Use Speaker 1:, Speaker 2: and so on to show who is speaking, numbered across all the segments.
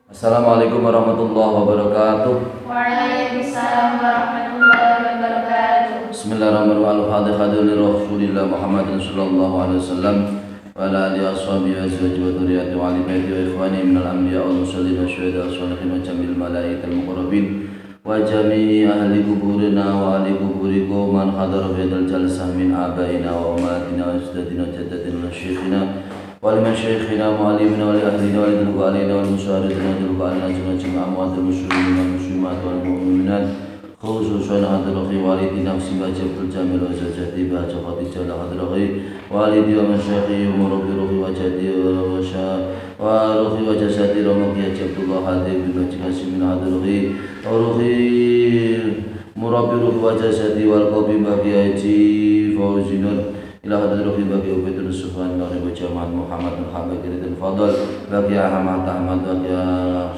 Speaker 1: Assalamualaikum warahmatullahi wabarakatuh.
Speaker 2: Waalaikumsalam warahmatullahi wabarakatuh.
Speaker 1: Bismillahirrahmanirrahim. Al-Fatihah li Rasulillah Muhammadin sallallahu alaihi wasallam wa ala alihi washabihi wa azwajihi wa dhurriyyatihi wa ali baitihi wa ikhwanihi minal anbiya'i wal mursalin wa syuhada'i wa sholihin wa jamil malaikatil muqarrabin wa jami'i ahli kuburina wa ahli kuburikum man hadara fi hadzal jalsah min abaina wa ummatina wa ajdadina wa jaddatina wa syekhina ولمشايخنا ومعلمنا ولأهلنا ولذنوب علينا والمشاهدين وذنوب علينا جميع أموات المسلمين والمسلمات والمؤمنات خصوصا حضرة والدنا وسباجة الجامل وزوجته بهجة خديجة لحضرة والدي ومشايخي ومربي روحي وجدي وروحي وجسدي رمضي عبد الله هذه ببهجة من حضرة وروحي مربي روحي وجسدي والقلب بقي فوزي نور إلى هذا الروح bagi Ubaidul Sufyan dari Jamaah Muhammad bin Habib Kiridin Fadl bagi Ahmad bagi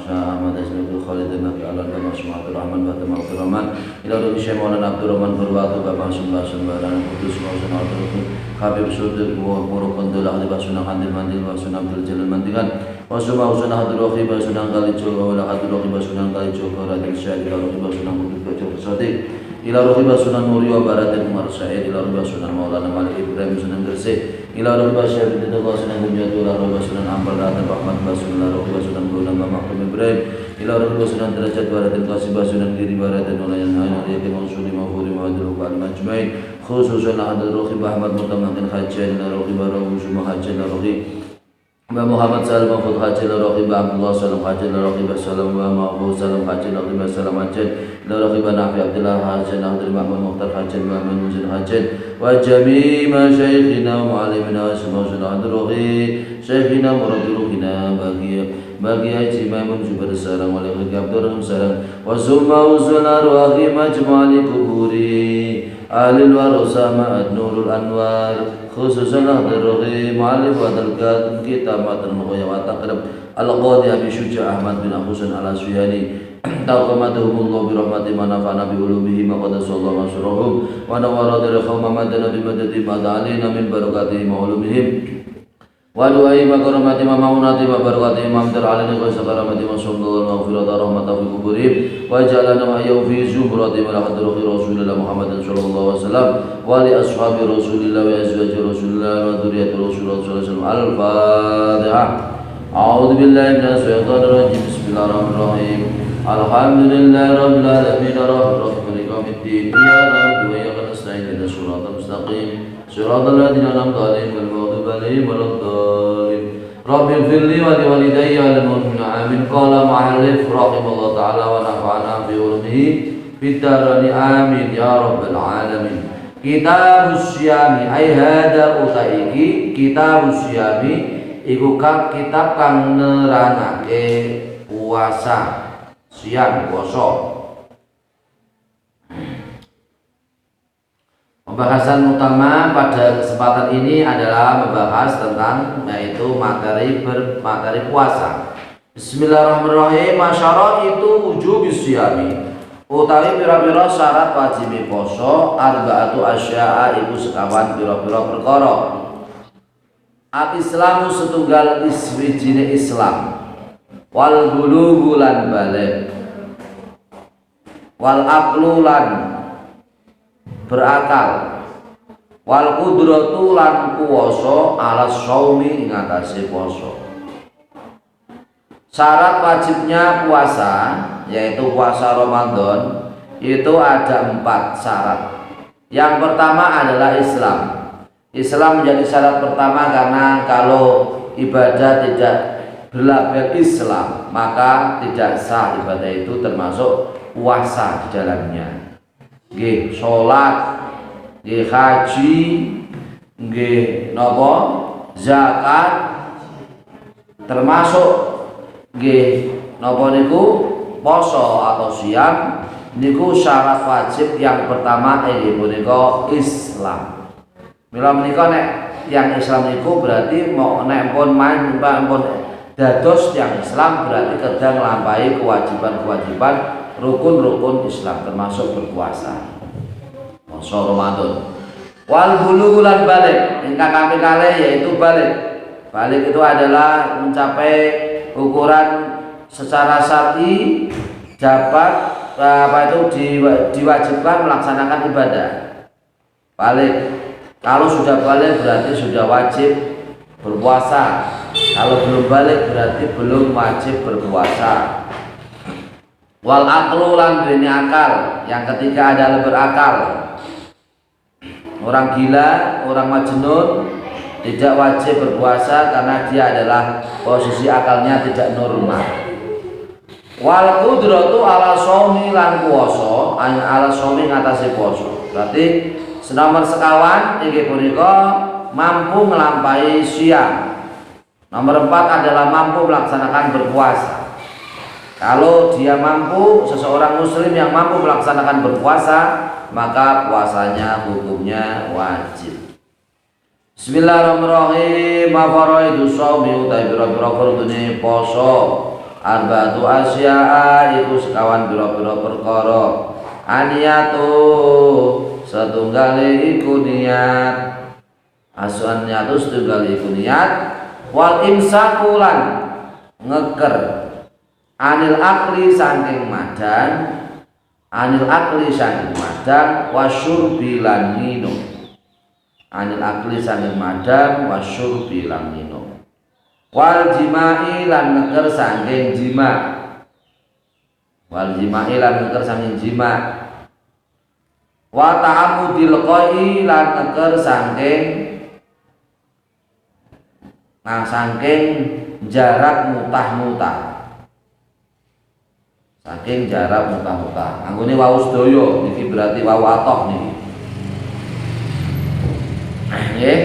Speaker 1: Syah Ahmad Azmul Khalid bagi Allah dan Masmu'atul Rahman bagi Ma'atul Rahman ila Ruhi Syekh Maulana Abdul Rahman Berwatu Bapak Sunnah Sembaran Kudus Mausana Abdul Habib Sudir Puruk Kondul Ahli Basunah Handil Mandil Basunah Abdul Jalal Mandikan Wasumah Usunah Hadul Rohi Basunah Kali Joko Wala Hadul Rohi Basunah Kali Joko Radil Syekh ila Rohi Basunah Kudus Bajok Sodik ila rohiba sunan Nuri wa Baratin Umar Sa'id ila rohiba sunan Maulana Malik Ibrahim sunan Gresik ila rohiba Syekh Bidullah sunan Gunjat ila rohiba sunan Ampel Ratan Rahmat Basun ila rohiba sunan Guna Mamaktum Ibrahim ila rohiba sunan Derajat Baratin Qasibah sunan Giri Baratin Ulayan Hayan Yakin Mansuri Mawfuri Mawadul Ba'al Majmain khususan hadal rohiba Ahmad Mutamakin Hajjan ila rohiba Rahu Sumah Hajjan ila rohiba Mbak Muhammad Salam Mahfud Haji Laraqibah Abdullah Salam Haji Laraqibah Salam Mbak Mahfud Salam Haji Laraqibah Salam Haji Laraqibah Nafi Abdullah Haji Nahdri Mahmud Mukhtar Haji Mbak Muzin Haji wa jami' masyayikhina wa mu'alimina wa semua hadrohi syekhina murabiruhina bagi Haji Maimun Jubair Salam wa Lihri Abdurrahim Salam wa summa uzuna ruhi majmu'ali kuburi alil warusama ad-nurul anwar khususan hadrohi mu'alif wa dalgat kitab matan muqayya wa taqrib al-qadi Abi Syuja Ahmad bin Husain al-Asyani taqamadahumullah bi rahmati ma nafa'na bi ulumihi ma qad sallallahu masruhum wa nawara dirhum mamadana bi madadi madalina min barakatihi wa ulumihim wa du'ai ma karamati ma maunati ma barakatihi ma amdar alani wa sakaramati ma sallallahu maghfirata rahmatan fi kuburihim wa jalana ma fi zumrati wa hadruhi rasulillah Muhammadin sallallahu alaihi wasallam wa li ashabi rasulillah wa azwaji rasulillah wa dzurriyyati rasulillah sallallahu alaihi wasallam al-fatihah a'udzu billahi minasy syaithanir rajim bismillahirrahmanirrahim alhamdulillahi rabbil alamin arrahmanir rahim yaumiddin iyyaka na'budu wa iyyaka nasta'in ihdinas siratal mustaqim siratal ladzina an'amta 'alaihim ghairil maghdubi 'alaihim waladdallin rabbi ighfirli wa li walidayya wa lil mu'minina amin qala mu'allif rahimallahu ta'ala wa nafa'ana bi ulumihi fid darain amin ya rabbal alamin kitabus syami ai hada utaiki kitabus syami iku kitab kang nerangake puasa siang poso. Pembahasan utama pada kesempatan ini adalah membahas tentang yaitu materi puasa. Bismillahirrahmanirrahim. Masyarakat itu wujub syami. Utawi pira-pira syarat wajib poso arba'atu asya'a iku sekawan pira-pira perkara. Al-Islamu setunggal iswijine Islam. Wal bulughu lan balik wal aqlu lan berakal wal qudratu lan kuwasa ala shaumi ing atase poso. Syarat wajibnya puasa yaitu puasa Ramadan itu ada 4 syarat. Yang pertama adalah Islam. Islam menjadi syarat pertama karena kalau ibadah tidak berlabel Islam maka tidak sah ibadah itu termasuk puasa di dalamnya. Nggih salat, nggih haji, nggih napa zakat termasuk nggih napa niku poso atau siam niku syarat wajib yang pertama inggih punika Islam. Mila menika nek yang Islam niku berarti mau nek pun main pun dados yang Islam berarti kedang nglampahi kewajiban-kewajiban rukun-rukun Islam termasuk berpuasa. Puasa Ramadan. Wal bulugh lan balik, ingkang kami kalih yaitu balik. Balik itu adalah mencapai ukuran secara syar'i dapat diwajibkan melaksanakan ibadah. Balik. Kalau sudah balik berarti sudah wajib berpuasa. Kalau belum balik berarti belum wajib berpuasa. Wal aqlu lan duweni akal. Yang ketiga adalah berakal. Orang gila, orang majnun tidak wajib berpuasa karena dia adalah posisi akalnya tidak normal. Wal qudratu ala shaumi lan puasa, ala shaumi ngatasi puasa. Berarti nomor sekawan inggih punika mampu melampaui siang. Nomor 4 adalah mampu melaksanakan berpuasa. Kalau dia mampu, seseorang muslim yang mampu melaksanakan berpuasa, maka puasanya hukumnya wajib. Bismillahirrahmanirrahim. Mafaraidu shaumi utai bira-bira fardune poso. Arba'atu asya'a iku sekawan bira-bira perkara. Aniyatu setunggal iku niat. Asuhan niyatu setunggal iku niat. Wal imsakulan ngeker anil akli saking madan, anil akli saking madan wasyurbi lan minum, anil akli saking madan wasyurbi lan minum, wal jima'i lan ngeker saking jima, wal jima'i lan ngeker saking jima, wa ta'amudil qai lan ngeker saking saking jarak mutah-mutah, saking jarak mutah-mutah. Anggone wau sedaya niki berarti wau atoh niki. Nggih.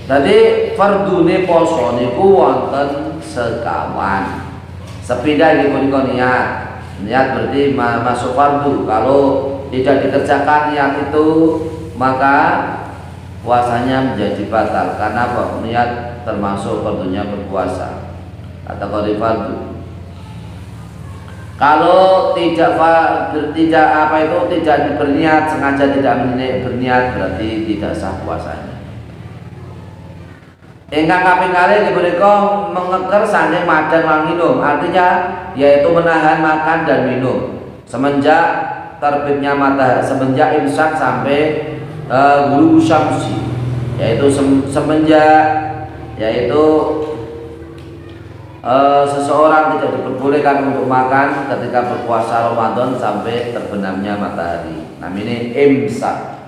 Speaker 1: Dadi fardune poso niku wonten sekawan. Sepindah nggih punika niat. Niat berarti masuk fardu. Kalau tidak dikerjakan niat itu maka puasanya menjadi batal karena niat termasuk fardunya berpuasa atau fardu. Kalau tidak berniat, sengaja tidak berniat berarti tidak sah puasanya. Ingkang kaping kalih punika mengeker saking madan lan minum, artinya yaitu menahan makan dan minum semenjak terbitnya matahari, semenjak imsak sampai ghurubu syamsi, yaitu semenjak seseorang tidak diperbolehkan untuk makan ketika berpuasa Ramadan sampai terbenamnya matahari. Namanya imsak.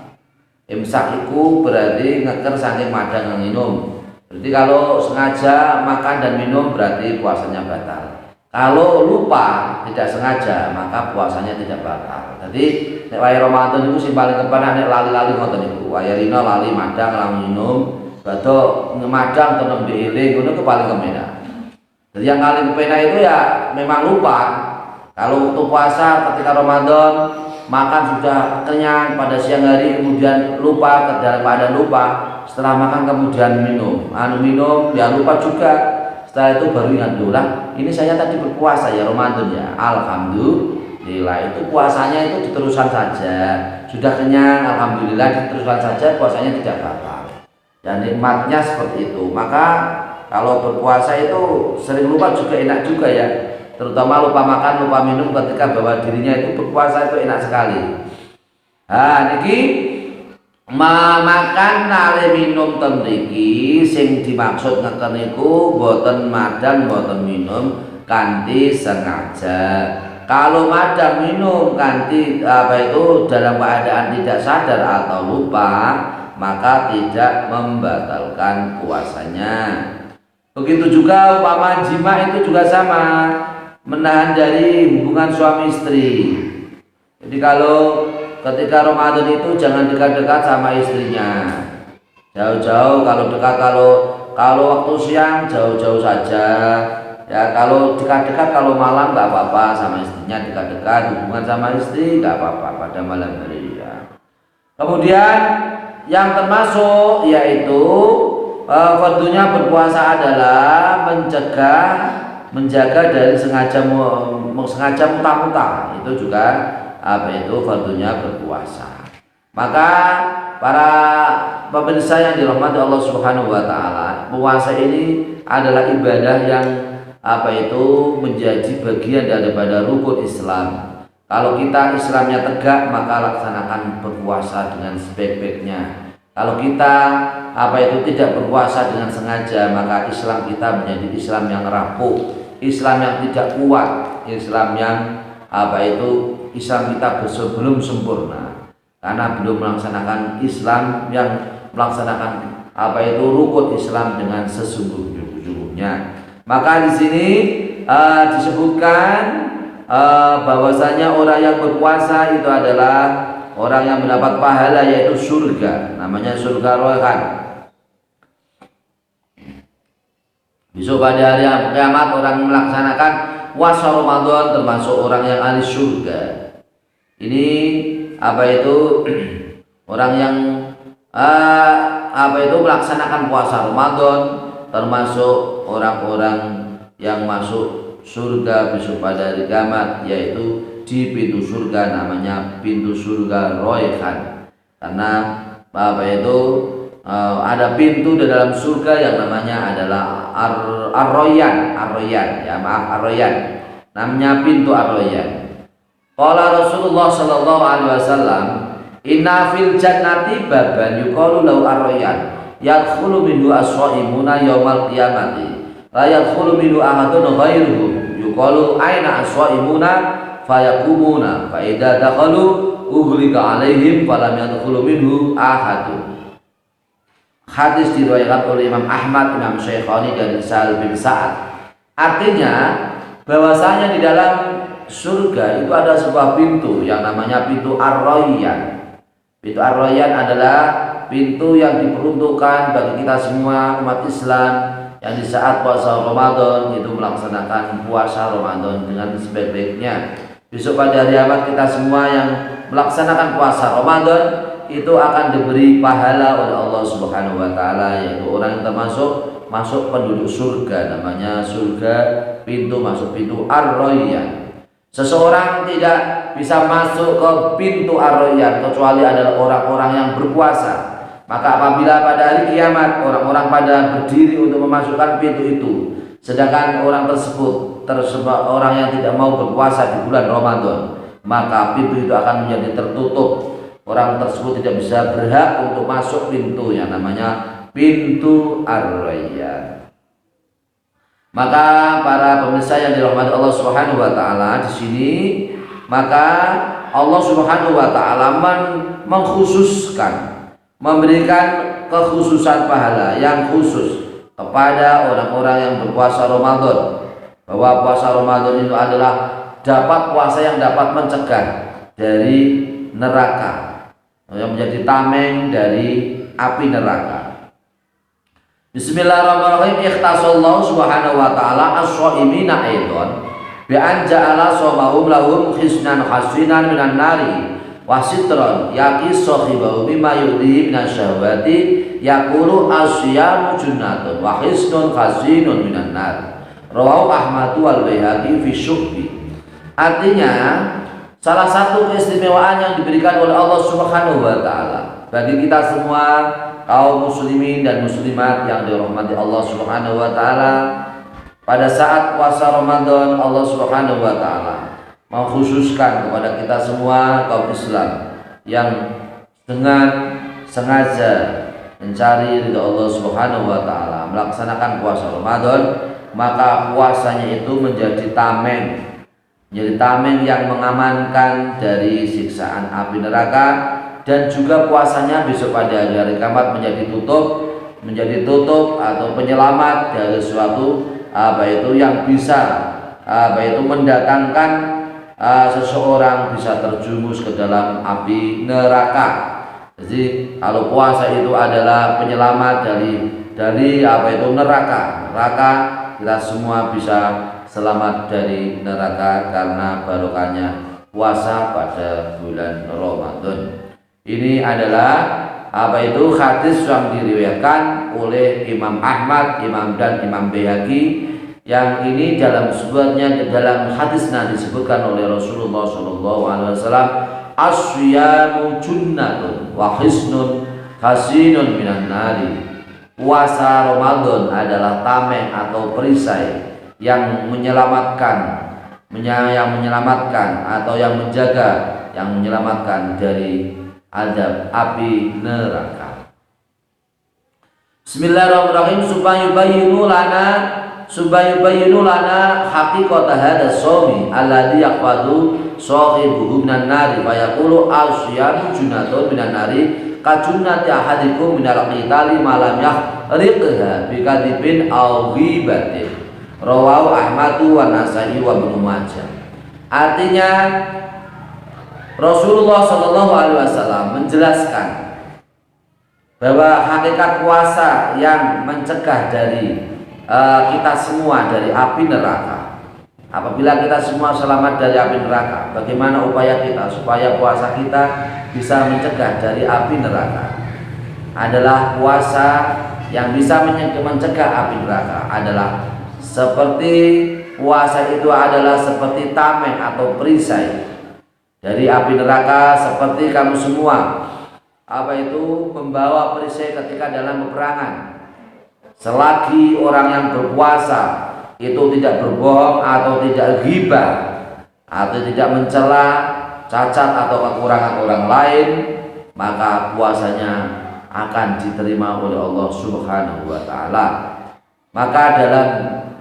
Speaker 1: Imsak itu berarti ngeker saking madan lan minum. Berarti kalau sengaja makan dan minum berarti puasanya batal. Kalau lupa tidak sengaja maka puasanya tidak batal. Jadi nek wae Ramadan itu sing paling kepenak nek lali-lali ngoten niku. Wayarina lali madang lan minum, badhe ngemadang to nembe eling ngono ku paling kepenak. Jadi yang paling kepenak itu ya memang lupa. Kalau waktu puasa ketika Ramadan makan sudah kenyang pada siang hari kemudian lupa, dalam keadaan lupa, setelah makan kemudian minum ya lupa juga. Setelah itu baru ingat lah, ini saya tadi berpuasa ya Ramadan ya. Alhamdulillah, itu puasanya itu diteruskan saja. Sudah kenyang, alhamdulillah diteruskan saja, puasanya tidak batal. Dan nikmatnya seperti itu. Maka kalau berpuasa itu sering lupa juga enak juga ya. Terutama lupa makan, lupa minum ketika bahwa dirinya itu berpuasa itu enak sekali. Niki makan nale minum ten mriki sing dimaksud ngeten niku boten madan boten minum kanthi sengaja. Kalau madan minum kanthi dalam keadaan tidak sadar atau lupa maka tidak membatalkan puasanya. Begitu juga umpama jima itu juga sama, menahan dari hubungan suami istri. Jadi kalau ketika Ramadan itu jangan dekat-dekat sama istrinya, jauh-jauh. Kalau dekat, kalau waktu siang jauh-jauh saja. Ya kalau dekat-dekat, kalau malam nggak apa-apa sama istrinya, dekat-dekat hubungan sama istri nggak apa-apa pada malam hari ya. Kemudian yang termasuk yaitu fardunya berpuasa adalah menjaga dari sengaja muntah-muntah. Itu juga fardunya berpuasa. Maka para pemirsa yang dirahmati Allah Subhanahu wa taala, puasa ini adalah ibadah yang menjadi bagian daripada rukun Islam. Kalau kita Islamnya tegak, maka laksanakan berpuasa dengan sebaik-baiknya. Kalau kita tidak berpuasa dengan sengaja, maka Islam kita menjadi Islam yang rapuh, Islam yang tidak kuat, Islam yang Islam kita belum sempurna, karena belum melaksanakan Islam yang melaksanakan rukun Islam dengan sesungguhnya. Maka di sini disebutkan bahwasanya orang yang berpuasa itu adalah orang yang mendapat pahala, yaitu surga, namanya surga Rayyan. Besok pada hari kiamat orang melaksanakan puasa Ramadan termasuk orang yang ahli surga. Ini orang yang melaksanakan puasa Ramadan termasuk orang-orang yang masuk surga besok pada hari kiamat, yaitu di pintu surga, namanya pintu surga Rayyan. Karena ada pintu di dalam surga yang namanya adalah Ar-Rayyan, namanya pintu Ar-Rayyan. Qala Rasulullah sallallahu alaihi wasallam, inna fil jannati baban yuqalu lahu Ar-Rayyan, yadkhulu minhu as-shaimuna yaumal qiyamati, la yadkhulu minhu ahadun ghairuhum, yuqalu aina as-shaimuna fayakumuna fa idza dakhalu ughliqa alaihim falam yadkhulu minhu ahadun. Hadis diriwayatkan oleh Imam Ahmad, Imam Syekhani dari Sahal bin Sa'ad. Artinya bahwasanya di dalam surga itu ada sebuah pintu yang namanya pintu Ar-Rayyan. Pintu Ar-Rayyan adalah pintu yang diperuntukkan bagi kita semua umat Islam yang di saat puasa Ramadan itu melaksanakan puasa Ramadan dengan sebaik-baiknya. Besok pada hari kiamat kita semua yang melaksanakan puasa Ramadan itu akan diberi pahala oleh Allah Subhanahu wa taala, yaitu orang yang masuk penduduk surga, namanya surga, pintu masuk pintu Ar-Rayyan. Seseorang tidak bisa masuk ke pintu Ar-Rayyan kecuali adalah orang-orang yang berpuasa. Maka apabila pada hari kiamat orang-orang pada berdiri untuk memasukkan pintu itu, sedangkan orang tersebut orang yang tidak mau berpuasa di bulan Ramadan, maka pintu itu akan menjadi tertutup. Orang tersebut tidak bisa berhak untuk masuk pintu yang namanya pintu Ar-Rayyan. Maka para pemirsa yang dirahmati Allah Subhanahu wa taala, di sini maka Allah Subhanahu wa taala mengkhususkan, memberikan kekhususan pahala yang khusus kepada orang-orang yang berpuasa Ramadan, bahwa puasa Ramadan itu adalah puasa yang dapat mencegah dari neraka, yang menjadi tameng dari api neraka. Bismillahirrahmanirrahim. Ikhtasallahu subhanahu wa ta'ala as-shaimina aidan bi an ja'ala sawmahum lahum hisnan hasinan minan nari wa sitran yaqis sahibahu mimma yudhi minasyahwati yaqulu asyamu junnatun wa hisnun hasinun minan nar. Rawahu Ahmad wal Baihaqi fi syuhbi. Artinya, salah satu keistimewaan yang diberikan oleh Allah Subhanahu wa taala bagi kita semua kaum muslimin dan muslimat yang dirahmati Allah Subhanahu wa taala, pada saat puasa Ramadan Allah Subhanahu wa taala mengkhususkan kepada kita semua kaum Islam yang dengan sengaja mencari ridha Allah Subhanahu wa taala melaksanakan puasa Ramadan, maka puasanya itu menjadi tameng yang mengamankan dari siksaan api neraka, dan juga puasanya besok pada hari kiamat menjadi tutup atau penyelamat dari suatu yang bisa mendatangkan seseorang bisa terjumus ke dalam api neraka. Jadi kalau puasa itu adalah penyelamat dari neraka, kita semua bisa selamat dari neraka karena barokahnya puasa pada bulan Ramadan. Ini adalah hadis yang diriwayatkan oleh Imam Ahmad, Imam Baihaqi, yang ini dalam hadisnya disebutkan oleh Rasulullah SAW, asyamu junnatun wa hisnun hasinun minan nari. Puasa Ramadan adalah tameng atau perisai yang menyelamatkan atau yang menjaga, yang menyelamatkan dari azab api neraka. Bismillahirrahmanirrahim. Subayubayyinu lana haqiqata hadha shaumi alladhi yaqwadu sahibuhu minan nari fa yaqulu asyamu junatun minan nari kajunnati ahadikum minal qitali malam yahriqha bikadibin aw ghibatin. Rawahu Ahmadu wa Nasa'i wa Ibnu Majah. Artinya Rasulullah Shallallahu Alaihi Wasallam menjelaskan bahwa hakikat puasa yang mencegah dari kita semua dari api neraka. Apabila kita semua selamat dari api neraka, bagaimana upaya kita supaya puasa kita bisa mencegah dari api neraka? Adalah puasa yang bisa mencegah api neraka adalah seperti puasa itu adalah seperti tameng atau perisai dari api neraka, seperti kamu semua membawa perisai ketika dalam peperangan. Selagi orang yang berpuasa itu tidak berbohong atau tidak ghibah atau tidak mencela cacat atau kekurangan orang lain, maka puasanya akan diterima oleh Allah Subhanahu wa taala. Maka dalam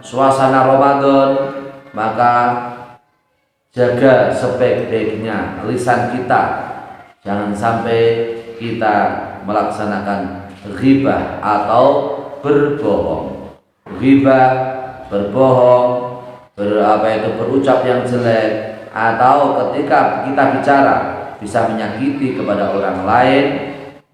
Speaker 1: suasana Ramadan, maka jaga sebaik-baiknya lisan kita, jangan sampai kita melaksanakan ghibah atau berbohong. Ghibah, berbohong, berucap yang jelek, atau ketika kita bicara bisa menyakiti kepada orang lain,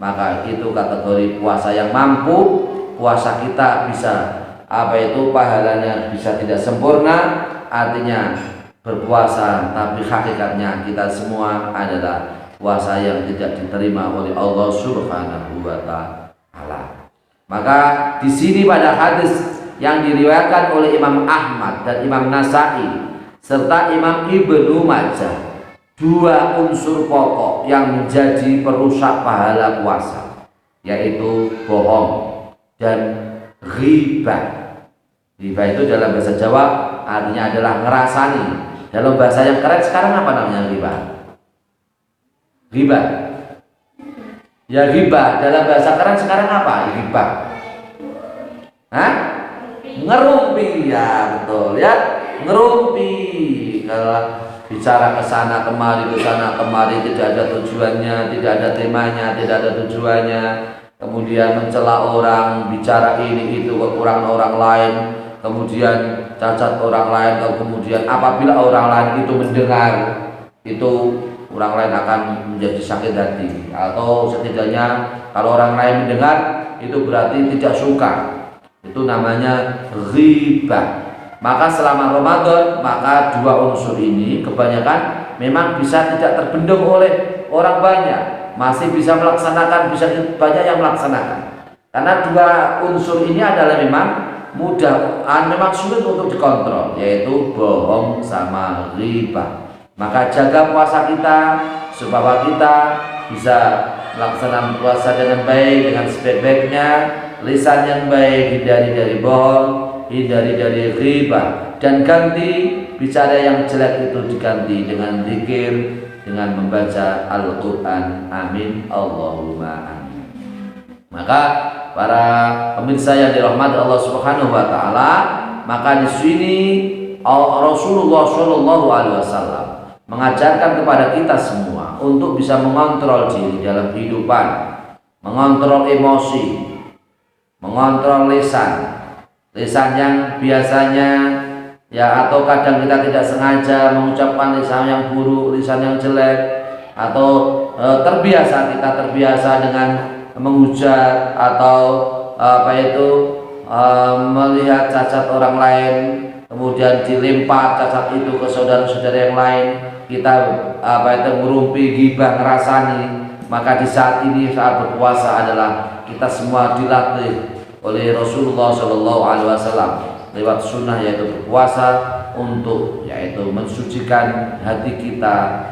Speaker 1: maka itu kategori puasa yang mampu. Puasa kita bisa pahalanya bisa tidak sempurna, artinya berpuasa tapi hakikatnya kita semua adalah puasa yang tidak diterima oleh Allah Subhanahu wa taala. Maka di sini pada hadis yang diriwayatkan oleh Imam Ahmad dan Imam Nasa'i serta Imam Ibnu Majah, dua unsur pokok yang menjadi perusak pahala puasa, yaitu bohong dan ghibah. Ghibah itu dalam bahasa Jawa artinya adalah ngerasani. Dalam bahasa yang keren sekarang apa namanya ghibah? Ghibah. Ya ghibah dalam bahasa keren sekarang apa? Ghibah. Hah? Ngerumpi, ya betul ya. Ngerumpi. Kalau bicara ke sana kemari tidak ada tujuannya, tidak ada temanya, tidak ada tujuannya. Kemudian mencela orang, bicara ini itu kekurangan orang lain, kemudian cacat orang lain, kemudian apabila orang lain itu mendengar, itu orang lain akan menjadi sakit hati, atau setidaknya kalau orang lain mendengar itu berarti tidak suka. Itu namanya ghibah. Maka selama Ramadan, maka dua unsur ini kebanyakan memang bisa tidak terbendung oleh orang banyak. Masih bisa melaksanakan, bisa banyak yang melaksanakan. Karena dua unsur ini adalah memang memang sulit untuk dikontrol, yaitu bohong sama ghibah. Maka jaga puasa kita supaya kita bisa melaksanakan puasa dengan baik, dengan sebaik-baiknya, lisan yang baik, hindari dari bohong, hindari dari ghibah, dan ganti bicara yang jelek itu diganti dengan zikir, dengan membaca Al-Quran. Amin Allahumma amin. Maka para pemirsa yang dirahmati Allah Subhanahu wa taala, maka di sini Rasulullah Shallallahu Alaihi Wasallam mengajarkan kepada kita semua untuk bisa mengontrol diri dalam kehidupan, mengontrol emosi, mengontrol lisan yang biasanya atau kadang kita tidak sengaja mengucapkan lisan yang buruk, lisan yang jelek, atau terbiasa dengan menghujat atau melihat cacat orang lain, kemudian dilempar cacat itu ke saudara-saudara yang lain, kita merumpi, ghibah, ngerasani. Maka di saat ini, saat berpuasa adalah kita semua dilatih oleh Rasulullah Shallallahu Alaihi Wasallam lewat sunnah, yaitu berpuasa untuk mensucikan hati kita,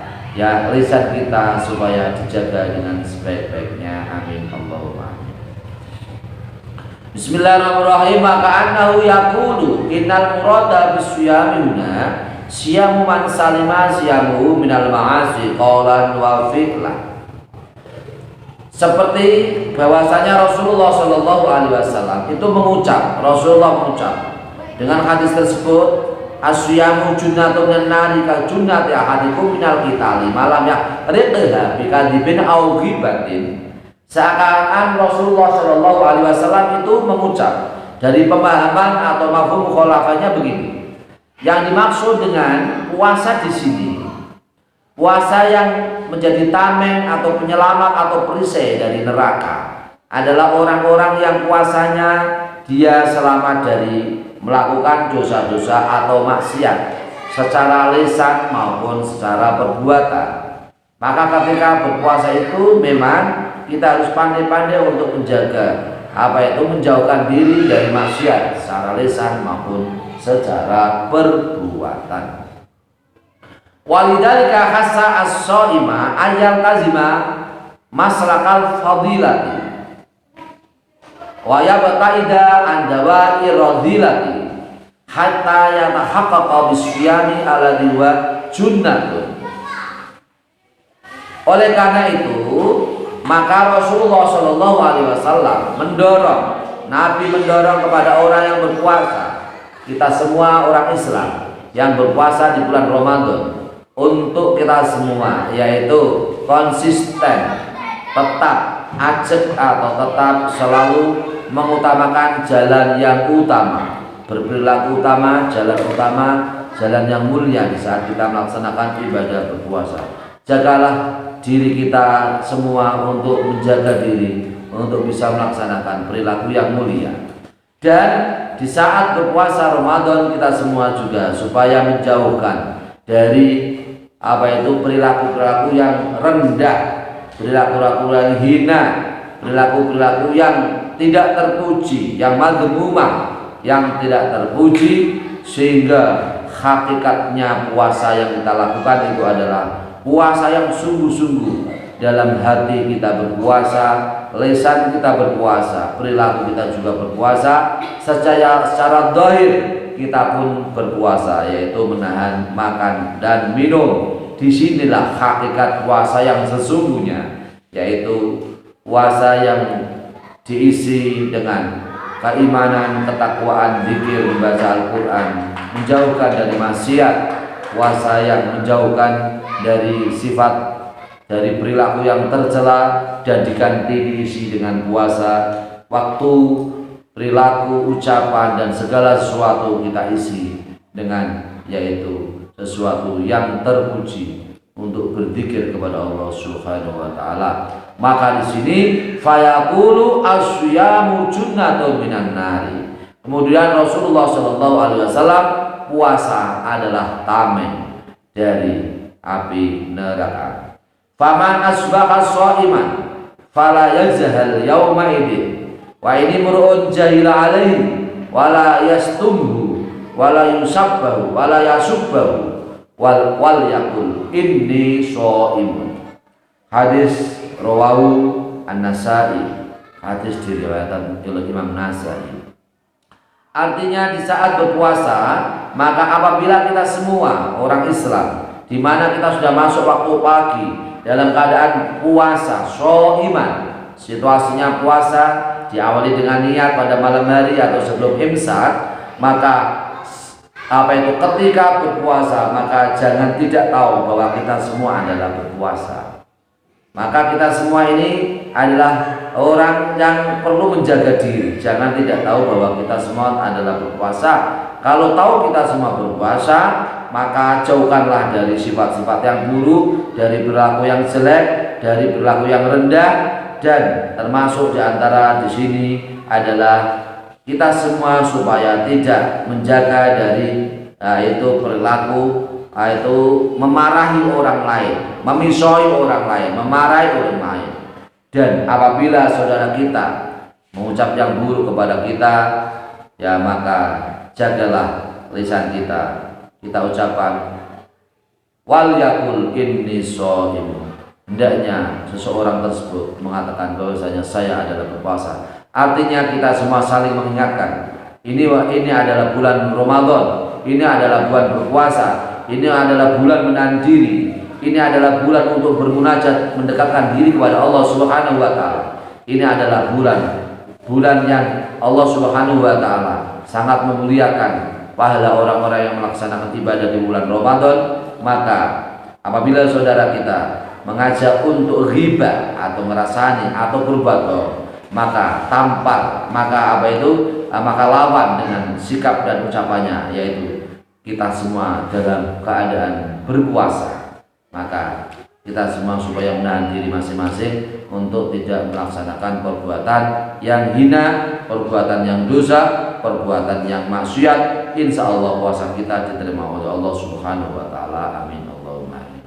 Speaker 1: lisan kita, supaya dijaga dengan sebaik-baiknya. Amin Allahumma amin. Bismillahirrahmanirrahim. Maka annahu yaqulu innal murada bisyami huna siyamu man salima siyamuhu minal ma'asi qawlan wa fi'lan. Seperti bahwasanya Rasulullah Shallallahu Alaihi Wasallam itu Rasulullah mengucap dengan hadis tersebut, asyamu junnatun min nari ka junnati ahadikum minal qitali malam yaqriqha bi kadhibin aw ghibatin. Seakan-akan Rasulullah Shallallahu Alaihi Wasallam itu mengucap dari pemahaman atau mafhum mukhalafahnya begini. Yang dimaksud dengan puasa di sini, puasa yang menjadi tameng atau penyelamat atau perisai dari neraka adalah orang-orang yang puasanya dia selamat dari melakukan dosa-dosa atau maksiat secara lisan maupun secara perbuatan. Maka ketika berpuasa itu memang kita harus pandai-pandai untuk menjaga menjauhkan diri dari maksiat secara lisan maupun secara perbuatan. Walidhalika hassa as-shaima ayyal kazima maslakal fadilati wa yabta'ida an dawa'i radhilati hatta yatahaqqaqa bisyami alladhi wa junnatun. Oleh karena itu, maka Rasulullah Shallallahu Alaihi Wasallam Nabi mendorong kepada orang yang berpuasa, kita semua orang Islam yang berpuasa di bulan Ramadan, untuk kita semua yaitu konsisten, tetap ajak atau tetap selalu mengutamakan jalan yang utama, berperilaku utama, jalan yang mulia di saat kita melaksanakan ibadah berpuasa. Jagalah diri kita semua untuk menjaga diri untuk bisa melaksanakan perilaku yang mulia. Dan di saat berpuasa Ramadan kita semua juga supaya menjauhkan dari perilaku-perilaku yang rendah, perilaku-perilaku yang hina, perilaku-perilaku yang tidak terpuji, yang madhmumah, yang tidak terpuji, sehingga hakikatnya puasa yang kita lakukan itu adalah puasa yang sungguh-sungguh. Dalam hati kita berpuasa, lisan kita berpuasa, perilaku kita juga berpuasa, secara zahir kita pun berpuasa, yaitu menahan makan dan minum. Disinilah hakikat puasa yang sesungguhnya, yaitu puasa yang diisi dengan keimanan, ketakwaan, zikir, membaca Al-Quran, menjauhkan dari maksiat, puasa yang menjauhkan dari sifat, dari perilaku yang tercela, dan diganti diisi dengan puasa waktu, perilaku, ucapan, dan segala sesuatu kita isi dengan yaitu sesuatu yang terpuji untuk berzikir kepada Allah Subhanahu wa taala. Maka di sini fayaqulu asyamu junnatun minan nari. Kemudian Rasulullah Shallallahu Alaihi Wasallam, puasa adalah tameng dari api neraka. Faman asbaha sha'iman fala yazhal yawma idin wa ini mur'un jahila alaihi wala yastumhu wala yusabbahu wala yasubbahu wal yaqul inni shaimun. Hadis rawahu An-Nasa'i, hadis diriwayatkan oleh Imam Nasai. Artinya di saat berpuasa, maka apabila kita semua orang Islam, di mana kita sudah masuk waktu pagi dalam keadaan puasa, shaiman, situasinya puasa diawali dengan niat pada malam hari atau sebelum imsak, maka ketika berpuasa, maka jangan tidak tahu bahwa kita semua adalah berpuasa. Maka kita semua ini adalah orang yang perlu menjaga diri. Jangan tidak tahu bahwa kita semua adalah berpuasa. Kalau tahu kita semua berpuasa, maka jauhkanlah dari sifat-sifat yang buruk, dari perilaku yang jelek, dari perilaku yang rendah, dan termasuk diantara di sini adalah kita semua supaya tidak menjaga dari perilaku memarahi orang lain, memisoi orang lain, memarahi orang lain. Dan apabila saudara kita mengucap yang buruk kepada kita, ya maka jagalah lisan kita. Kita ucapkan wal yaqul inni shaim. Hendaknya seseorang tersebut mengatakan bahwasanya saya adalah berpuasa. Artinya kita semua saling mengingatkan. Ini adalah bulan Ramadan, ini adalah bulan berpuasa, ini adalah bulan menahan diri, ini adalah bulan untuk bermunajat, mendekatkan diri kepada Allah Subhanahu wa taala. Ini adalah bulan yang Allah Subhanahu wa taala sangat memuliakan pahala orang-orang yang melaksanakan ibadah di bulan Ramadan. Maka apabila saudara kita mengajak untuk ghibah atau merasani atau berbuat, maka tampar, maka maka lawan dengan sikap dan ucapannya, yaitu kita semua dalam keadaan berpuasa. Maka kita semua supaya menahan diri masing-masing untuk tidak melaksanakan perbuatan yang hina, perbuatan yang dosa, perbuatan yang maksiat. Insya Allah puasa kita diterima oleh Allah Subhanahu wa taala. Amin Allahumma amin.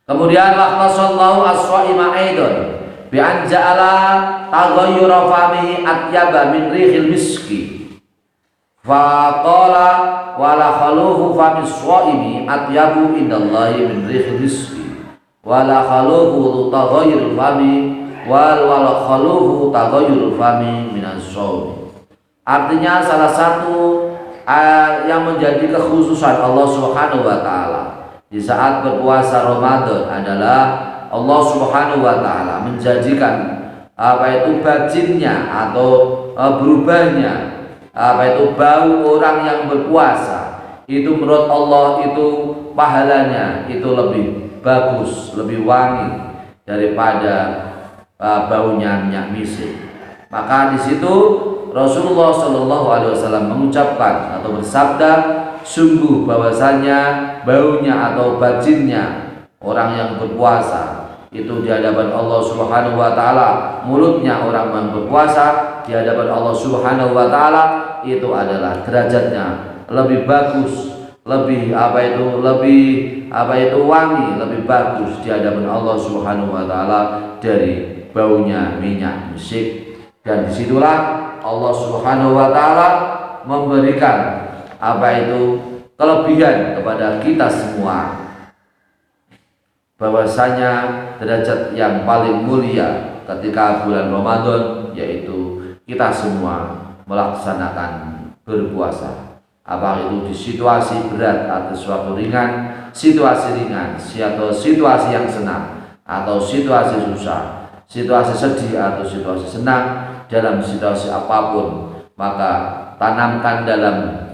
Speaker 1: Kemudian waqtasallahu as-shaima aidan bi an ja'ala taghayyura famihi atyaba min rihil miski. Fa qala wala khalufu famis shaimi atyabu indallahi min rihil miski. Wala khalufu taghayyurul fami wala khalufu taghayyurul fami minas shaumi. Artinya salah satu yang menjadi kekhususan Allah Subhanahu wa taala di saat berpuasa Ramadan adalah Allah Subhanahu wa taala menjadikan bajinnya atau berubahnya bau orang yang berpuasa itu menurut Allah itu pahalanya itu lebih bagus, lebih wangi daripada baunya minyak misik. Maka di situ Rasulullah Shallallahu Alaihi Wasallam mengucapkan atau bersabda, sungguh bahwasanya baunya atau bajinnya orang yang berpuasa itu di hadapan Allah Subhanahu Wa Taala, mulutnya orang yang berpuasa di hadapan Allah Subhanahu Wa Taala itu adalah derajatnya lebih bagus, lebih wangi, lebih bagus di hadapan Allah Subhanahu Wa Taala dari baunya minyak misik. Dan disitulah Allah Subhanahu wa taala memberikan kelebihan kepada kita semua, bahwasanya derajat yang paling mulia ketika bulan Ramadan yaitu kita semua melaksanakan berpuasa. Apakah itu di situasi berat atau suatu ringan, situasi ringan atau situasi yang senang atau situasi susah, situasi sedih atau situasi senang, dalam situasi apapun, maka tanamkan dalam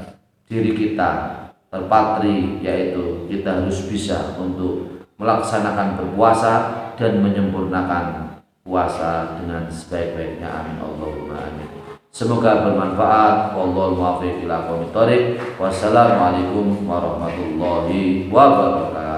Speaker 1: diri kita terpatri, yaitu kita harus bisa untuk melaksanakan berpuasa dan menyempurnakan puasa dengan sebaik-baiknya. Amin Allahumma amin. Semoga bermanfaat. Wallahul muwaffiq ila aqwamit thoriq. Wassalamualaikum warahmatullahi wabarakatuh.